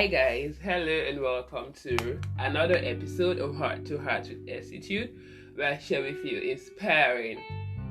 Hi guys, hello and welcome to another episode of Heart to Heart with Institute, where I share with you inspiring,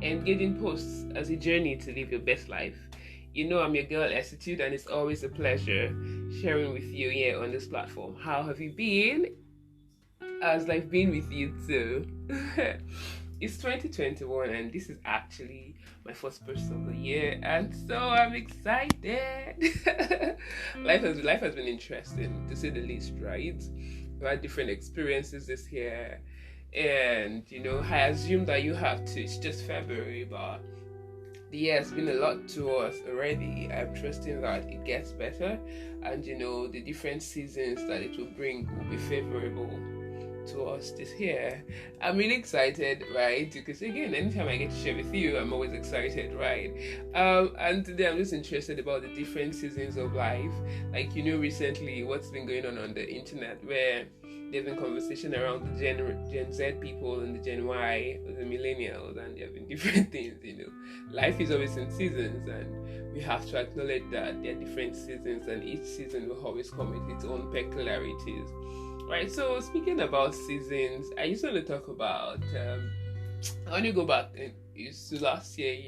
engaging posts as a journey to live your best life. You know I'm your girl Institute, and it's always a pleasure sharing with you here on this platform. How have you been? How's life been with you too? It's 2021 and this is actually my first post of the year, and so I'm excited. Life has been interesting to say the least, right? We've had different experiences this year, and I assume that you have too. It's just February, but the year has been a lot to us already. I'm trusting that it gets better, and the different seasons that it will bring will be favorable to us this year. I'm really excited, right? Because again, anytime I get to share with you, I'm always excited, right? And today I'm just interested about the different seasons of life. Like, recently what's been going on the internet, where there's been conversation around the Gen Z people and the Gen Y, the millennials, and there have been different things. Life is always in seasons, and we have to acknowledge that there are different seasons, and each season will always come with its own peculiarities. Right, so speaking about seasons, I just want to talk about, I want to go back to last year.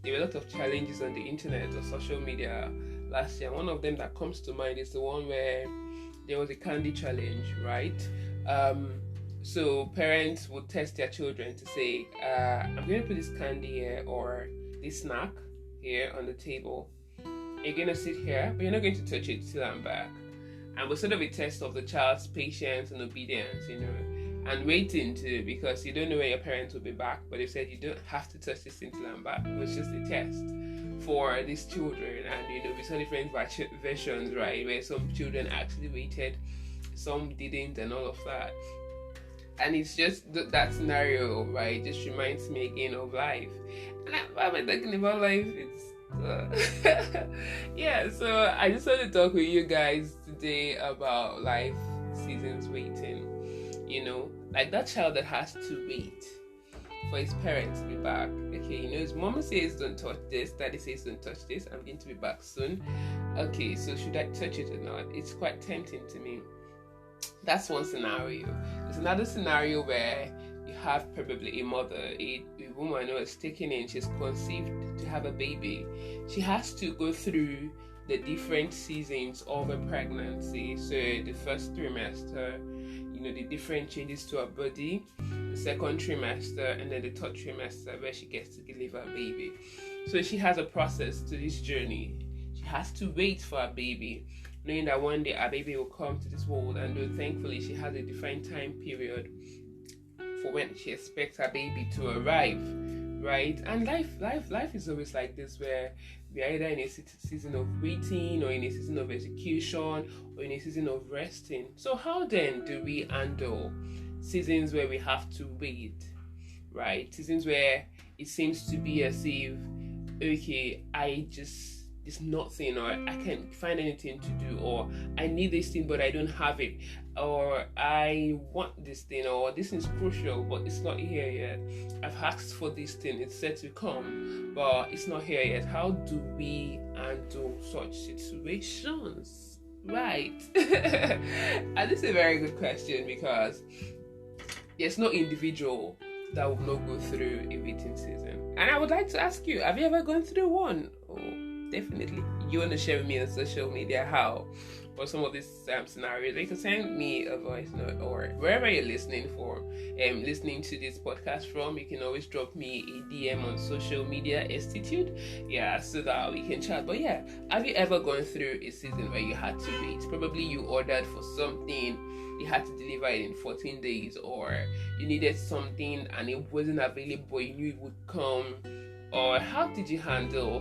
There were a lot of challenges on the internet or social media last year. One of them that comes to mind is the one where there was a candy challenge, right? So parents would test their children to say, I'm going to put this candy here or this snack here on the table. You're going to sit here, but you're not going to touch it till I'm back. And was sort of a test of the child's patience and obedience, and waiting too, because you don't know when your parents will be back. But they said you don't have to touch this until I'm back. It was just a test for these children, and we saw different versions, right? Where some children actually waited, some didn't, and all of that. And it's just that scenario, right? Just reminds me again of life. And why am I talking about life? So I just want to talk with you guys today about life seasons waiting. Like that child that has to wait for his parents to be back. Okay, his mama says don't touch this, daddy says don't touch this, I'm going to be back soon. Okay, so should I touch it or not? It's quite tempting to me. That's one scenario. There's another scenario where you have probably a mother, a woman who is taken in, she's conceived to have a baby. She has to go through the different seasons of a pregnancy. So the first trimester, the different changes to her body, the second trimester, and then the third trimester where she gets to deliver a baby. So she has a process to this journey. She has to wait for a baby, knowing that one day a baby will come to this world, and though thankfully she has a defined time period for when she expects her baby to arrive, right? And life is always like this, where we are either in a season of waiting, or in a season of execution, or in a season of resting. So how then do we handle seasons where we have to wait, right? Seasons where it seems to be as if, okay, it's nothing, or I can't find anything to do, or I need this thing but I don't have it, or I want this thing, or this is crucial but it's not here yet. I've asked for this thing, it's set to come but it's not here yet. How do we handle such situations, right? And this is a very good question, because there's no individual that will not go through a waiting season. And I would like to ask you, have you ever gone through one? Definitely you want to share with me on social media how, or some of these scenarios. You can send me a voice note, or wherever you're listening to this podcast from. You can always drop me a DM on social media Institute, so that we can chat. But have you ever gone through a season where you had to wait? Probably you ordered for something, you had to deliver it in 14 days, or you needed something and it wasn't available, you knew it would come. Or how did you handle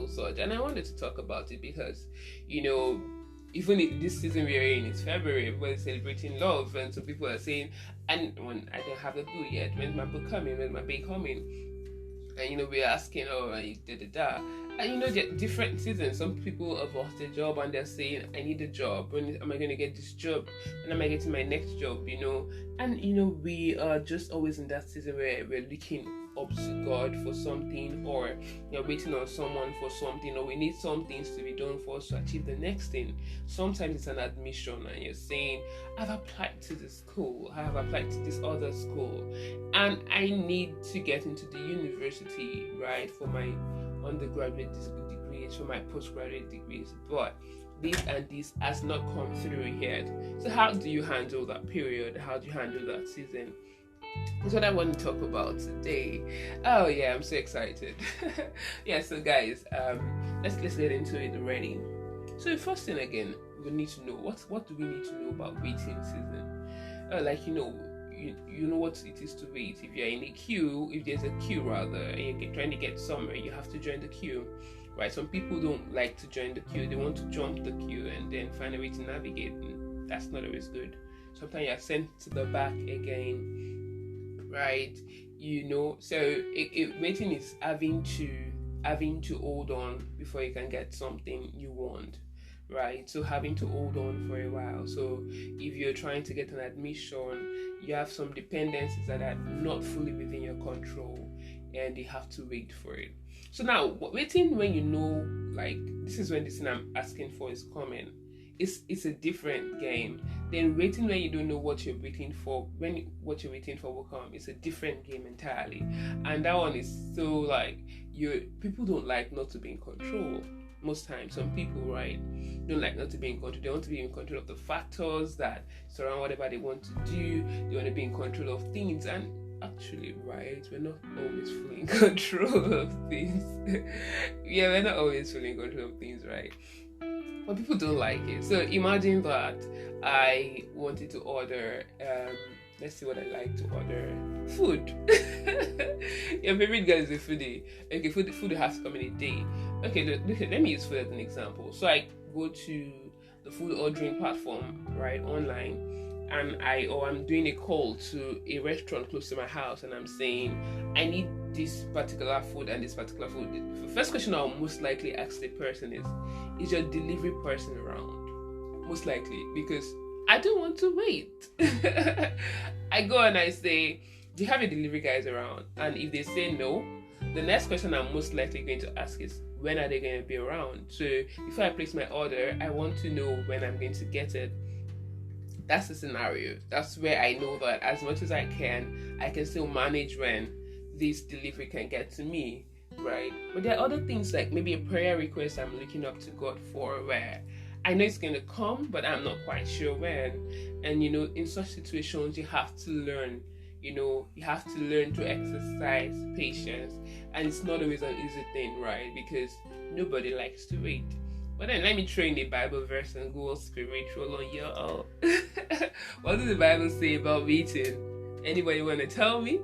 such? And I wanted to talk about it because, even in this season we're in, it's February, everybody's celebrating love, and some people are saying, and when I don't have a boo yet, when's my boo coming, when's my baby coming? And we're asking, And there are different seasons. Some people have lost their job and they're saying, I need a job. When am I going to get this job? When am I getting my next job? And we are just always in that season where we're looking up to God for something, or you're waiting on someone for something, or we need some things to be done for us to achieve the next thing. Sometimes it's an admission and you're saying, I've applied to this school, I have applied to this other school, and I need to get into the university, right, for my undergraduate degrees, for my postgraduate degrees, but this and this has not come through yet. So how do you handle that period? How do you handle that season? That's what I want to talk about today. Oh yeah, I'm so excited. Yeah, so guys, let's get into it already. So the first thing again, we need to know what do we need to know about waiting season? You know what it is to wait. If you're in a queue, if there's a queue rather, and you're trying to get somewhere, you have to join the queue, right? Some people don't like to join the queue; they want to jump the queue and then find a way to navigate. And that's not always good. Sometimes you're sent to the back again, right? So waiting is having to hold on before you can get something you want. Right, so having to hold on for a while. So if you're trying to get an admission, you have some dependencies that are not fully within your control, and you have to wait for it. So now, waiting when this is when this thing I'm asking for is coming. It's a different game. Then waiting when you don't know what you're waiting for, what you're waiting for will come, it's a different game entirely. And that one is so people don't like not to be in control. Most times, some people, right, don't like not to be in control. They want to be in control of the factors that surround whatever they want to do. They want to be in control of things. And actually, right, we're not always fully in control of things. Yeah, we're not always fully in control of things, right? But people don't like it. So imagine that I wanted to order, let's see what I like to order. Food. Your favorite guy is a foodie. Okay, food has to come in a day. Okay, let me use food as an example. So I go to the food ordering platform, right, online, and I'm doing a call to a restaurant close to my house, and I'm saying I need this particular food and this particular food. The first question I'll most likely ask the person is your delivery person around? Most likely, because I don't want to wait. I go and I say, do you have your delivery guys around? And if they say no, the next question I'm most likely going to ask is, when are they going to be around? So before I place my order, I want to know when I'm going to get it. That's the scenario. That's where I know that as much as I can still manage when this delivery can get to me, right? But there are other things like maybe a prayer request I'm looking up to God for, where I know it's going to come, but I'm not quite sure when. And in such situations, you have to learn. You have to learn to exercise patience, and it's not always an easy thing, right? Because nobody likes to wait. But then let me throw in a Bible verse and go spiritual on you all. What does the Bible say about waiting? Anybody want to tell me?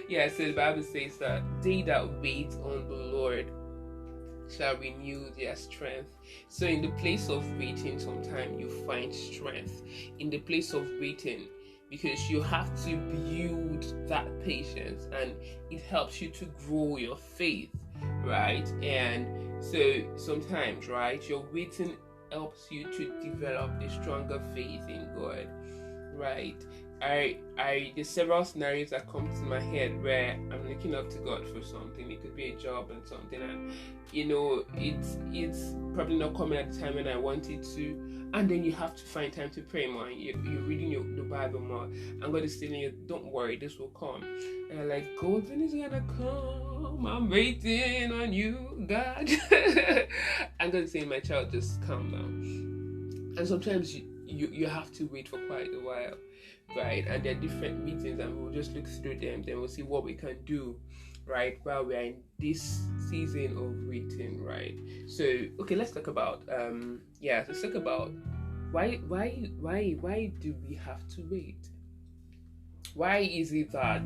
Yeah, so the Bible says that they that wait on the Lord shall renew their strength. So in the place of waiting, sometimes you find strength. In the place of waiting, because you have to build that patience, and it helps you to grow your faith, right? And so sometimes, right, your waiting helps you to develop a stronger faith in God, right? There's several scenarios that come to my head where I'm looking up to God for something. It could be a job and something, and it's probably not coming at the time when I want it to. And then you have to find time to pray more. You're reading the Bible more, and God is telling you, "Don't worry, this will come." And I'm like, "God, when is it gonna come? I'm waiting on you, God." And God is saying, "My child, just calm down." And sometimes you have to wait for quite a while, right? And there are different meetings, and we'll just look through them. Then we'll see what we can do, right, while we're in this season of waiting, right? So okay, let's talk about let's talk about why do we have to wait? Why is it that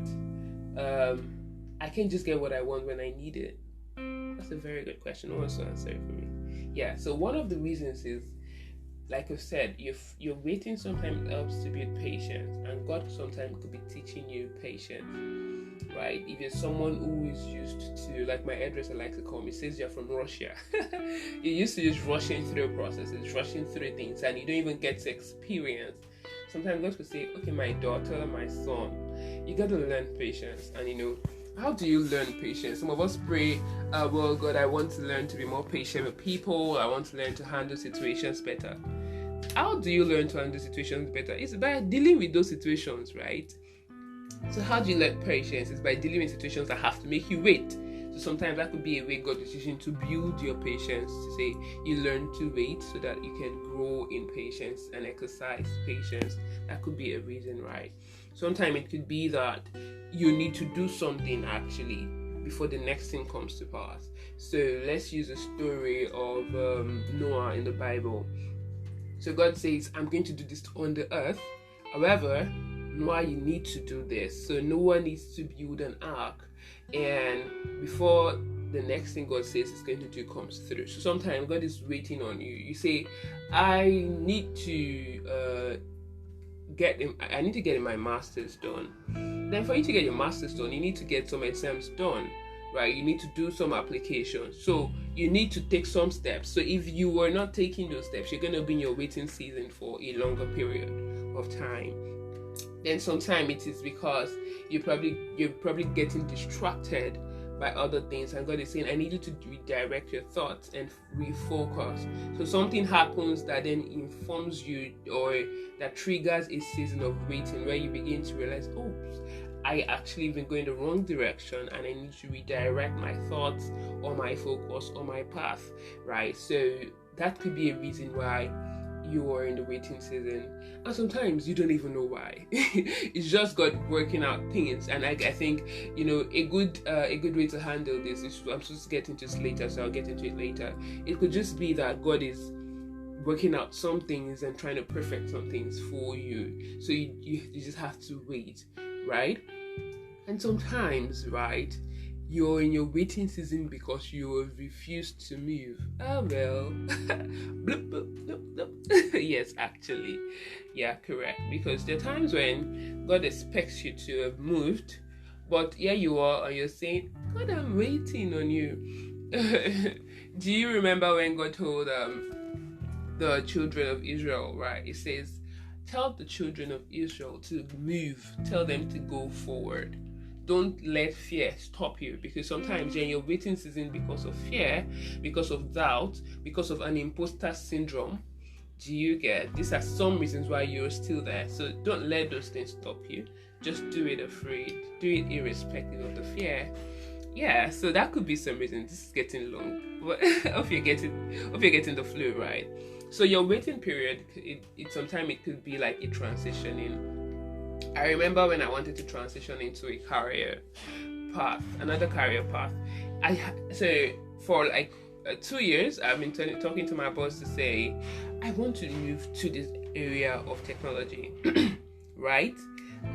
I can't just get what I want when I need it? That's a very good question. No one's to answer it for me. Yeah, so one of the reasons is, like I said, you're waiting sometimes helps to build patience, and God sometimes could be teaching you patience. right? If you're someone who is used to, like my hairdresser likes to call me, says you're from Russia. You're used to just rushing through processes, rushing through things, and you don't even get to experience. Sometimes God could say, okay, my daughter, my son, you got to learn patience. And how do you learn patience? Some of us pray, well, God, I want to learn to be more patient with people. I want to learn to handle situations better. How do you learn to handle situations better? It's by dealing with those situations, right? So how do you learn patience? It's by dealing with situations that have to make you wait. So sometimes that could be a way God is using to build your patience, to say you learn to wait so that you can grow in patience and exercise patience. That could be a reason, right? Sometimes it could be that you need to do something actually before the next thing comes to pass. So let's use a story of Noah in the Bible. So God says, I'm going to do this on the earth. However, Noah, you need to do this. So Noah needs to build an ark. And before the next thing God says is going to do comes through. So sometimes God is waiting on you. You say, I need to get in my master's done. Then for you to get your master's done, you need to get some exams done, right? You need to do some applications. So you need to take some steps. So if you were not taking those steps, you're going to be in your waiting season for a longer period of time. Then sometimes it is because you're probably getting distracted by other things, and God is saying, I need you to redirect your thoughts and refocus. So something happens that then informs you, or that triggers a season of waiting where you begin to realize, oops, I actually been going the wrong direction, and I need to redirect my thoughts or my focus or my path, right? So that could be a reason why you are in the waiting season, and sometimes you don't even know why. It's just God working out things. And I think a good way to handle this is, I'm supposed to get into this later, so I'll get into it later. It could just be that God is working out some things and trying to perfect some things for you, so you just have to wait, right? And sometimes, right, you're in your waiting season because you have refused to move. Oh well. Bloop, bloop, bloop, bloop. Yes, actually. Yeah, correct. Because there are times when God expects you to have moved, but here you are and you're saying, God, I'm waiting on you. Do you remember when God told the children of Israel, right? It says, tell the children of Israel to move. Tell them to go forward. Don't let fear stop you, because sometimes you're in your waiting season because of fear, because of doubt, because of an imposter syndrome. Do you get? These are some reasons why you're still there. So don't let those things stop you. Just do it afraid. Do it irrespective of the fear. Yeah, so that could be some reason. This is getting long, but hope you're getting the flow, right? So your waiting period, sometimes it could be like a transitioning. I remember when I wanted to transition into another career path. So for like 2 years, I've been talking to my boss to say, I want to move to this area of technology, right?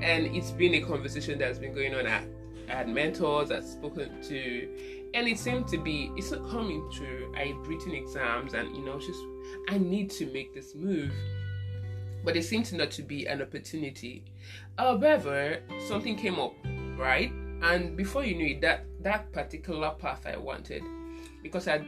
And it's been a conversation that's been going on. I had mentors I've spoken to, and it seemed to be, it's not coming true. I've written exams, and I need to make this move. But it seemed not to be an opportunity. However, something came up, right? And before you knew it, that particular path I wanted, because I'd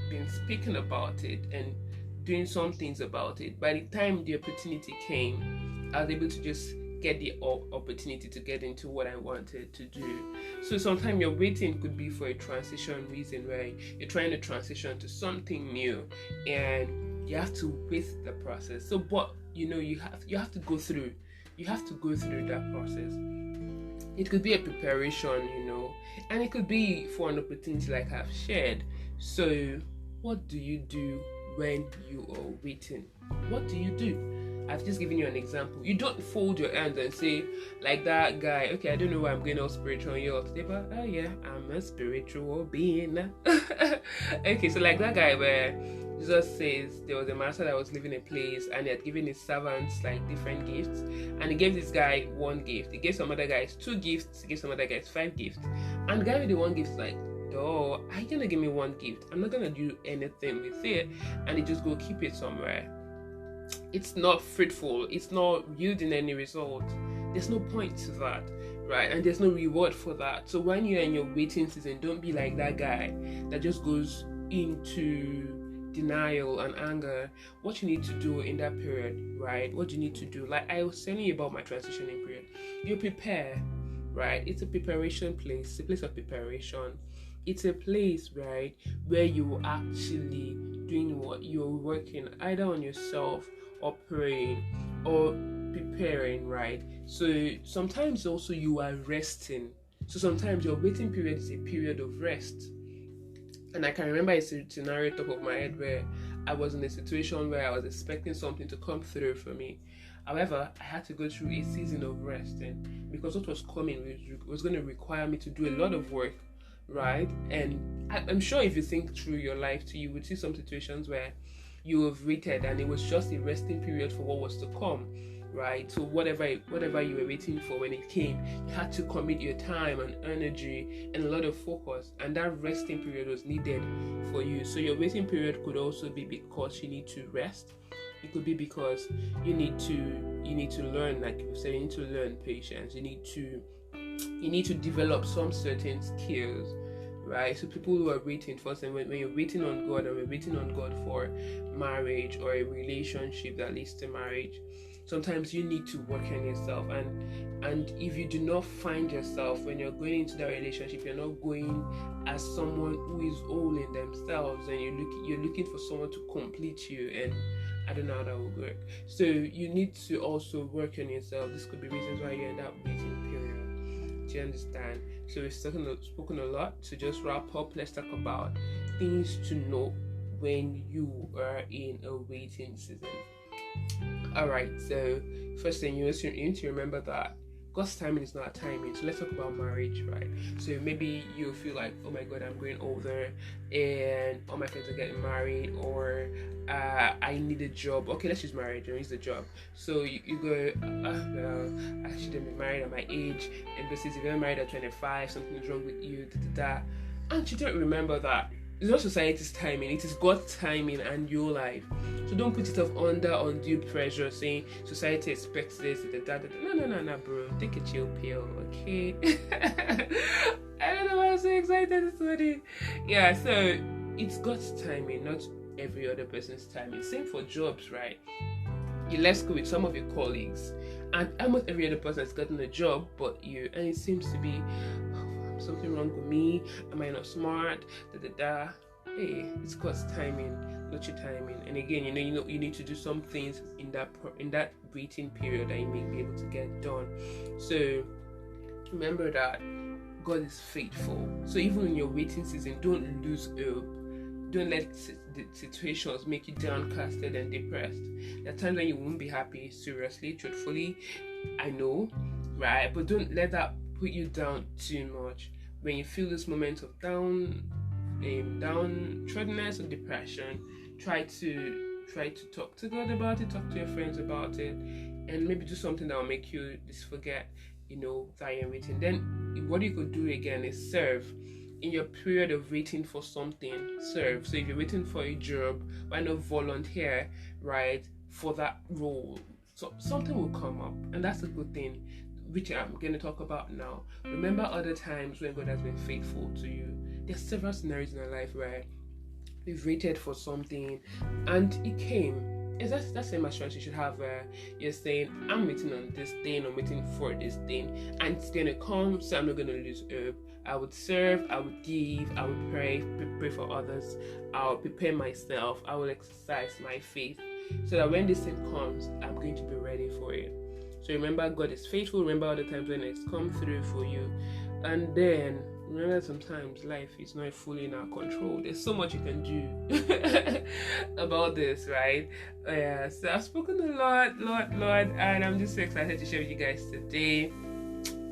been speaking about it and doing some things about it, by the time the opportunity came, I was able to just get the opportunity to get into what I wanted to do. So sometimes your waiting could be for a transition reason, where you're trying to transition to something new, and you have to wait the process. So, but you have to go through. You have to go through that process. It could be a preparation, and it could be for an opportunity like I've shared. So, what do you do when you are waiting? What do you do? I've just given you an example. You don't fold your hands and say, like that guy, okay, I don't know why I'm going all spiritual on you all today, but oh yeah, I'm a spiritual being. Okay, so like that guy where Jesus says there was a master that was living in a place, and he had given his servants like different gifts, and he gave this guy one gift. He gave some other guys 2 gifts. He gave some other guys 5 gifts. And the guy with the 1 gift is like, oh, are you gonna give me 1 gift? I'm not gonna do anything with it. And he just go keep it somewhere. It's not fruitful. It's not yielding any result. There's no point to that. right? And there's no reward for that. So when you're in your waiting season, don't be like that guy that just goes into denial and anger. What you need to do in that period, right? What you need to do, like I was telling you about my transitioning period, you prepare, right? It's a preparation place, it's a place of preparation. It's a place, right, where you actually doing what you're working either on yourself or praying or preparing, right? So sometimes also you are resting. So sometimes your waiting period is a period of rest. And I can remember a scenario top of my head where I was in a situation where I was expecting something to come through for me. However, I had to go through a season of resting because what was coming was going to require me to do a lot of work, right? And I'm sure if you think through your life too, you would see some situations where you have waited and it was just a resting period for what was to come, right? So whatever you were waiting for, when it came, you had to commit your time and energy and a lot of focus, and that resting period was needed for you. So your waiting period could also be because you need to rest. It could be because you need to learn, like you said, you need to learn patience. You need to develop some certain skills, right? So people who are waiting for something, when you're waiting on God, and we're waiting on God for marriage or a relationship that leads to marriage, sometimes you need to work on yourself. And if you do not find yourself when you're going into that relationship, you're not going as someone who is whole in themselves, and you're looking for someone to complete you, and I don't know how that will work. So you need to also work on yourself. This could be reasons why you're in that waiting period. Do you understand? So we've spoken a lot. To just wrap up, let's talk about things to know when you are in a waiting season. Alright, so first thing you need to remember that God's timing is not our timing. So let's talk about marriage, right? So maybe you feel like, oh my God, I'm going older and all my friends are getting married, or I need a job. Okay, let's use marriage and use the job. So you go, well, I shouldn't be married at my age. And versus if you're married at 25, something's wrong with you, And you don't remember that it's not society's timing, it is God's timing and your life. So don't put yourself under undue pressure saying society expects this, No, bro. Take a chill pill, okay? I don't know why I'm so excited this morning. Yeah, so it's God's timing, not every other person's timing. Same for jobs, right? You left school with some of your colleagues, and almost every other person has gotten a job but you, and it seems to be something wrong with me. Am I not smart? Hey, it's God's timing, not your timing. And again, you need to do some things in that waiting period that you may be able to get done. So remember that God is faithful. So even in your waiting season, don't lose hope. Don't let the situations make you downcasted and depressed. There are times when you won't be happy, seriously, truthfully, I know, right? But don't let that put you down too much. When you feel this moment of downtroddeness or depression, try to talk to God about it, talk to your friends about it, and maybe do something that will make you just forget, that you're waiting. Then what you could do again is serve. In your period of waiting for something, serve. So if you're waiting for a job, why not volunteer, right, for that role? So something will come up, and that's a good thing, which I'm going to talk about now. Remember other times when God has been faithful to you. There's several scenarios in our life where we've waited for something and it came. Is that same assurance you should have where you're saying, I'm waiting on this thing, I'm waiting for this thing, and it's going to come, so I'm not going to lose hope. I would serve, I would give, I would pray for others, I'll prepare myself, I will exercise my faith, so that when this thing comes, I'm going to be ready for it. So remember, God is faithful. Remember all the times when it's come through for you. And then remember, sometimes life is not fully in our control. There's so much you can do about this, right? So I've spoken a lot, and I'm just so excited to share with you guys today.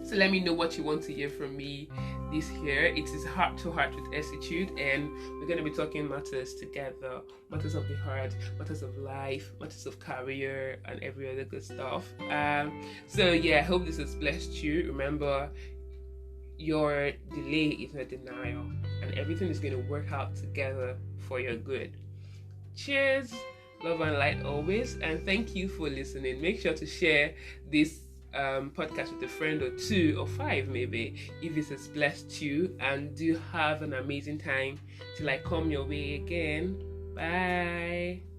So let me know what you want to hear from me this year. It is Heart to Heart with Essitude, and we're going to be talking matters together, matters of the heart, matters of life, matters of career, and every other good stuff. So yeah, I hope this has blessed you. Remember, your delay is not denial, and everything is going to work out together for your good. Cheers, love and light always, and thank you for listening. Make sure to share this podcast with a friend or 2 or 5 maybe, if this has blessed you. And do have an amazing time till I come your way again. Bye.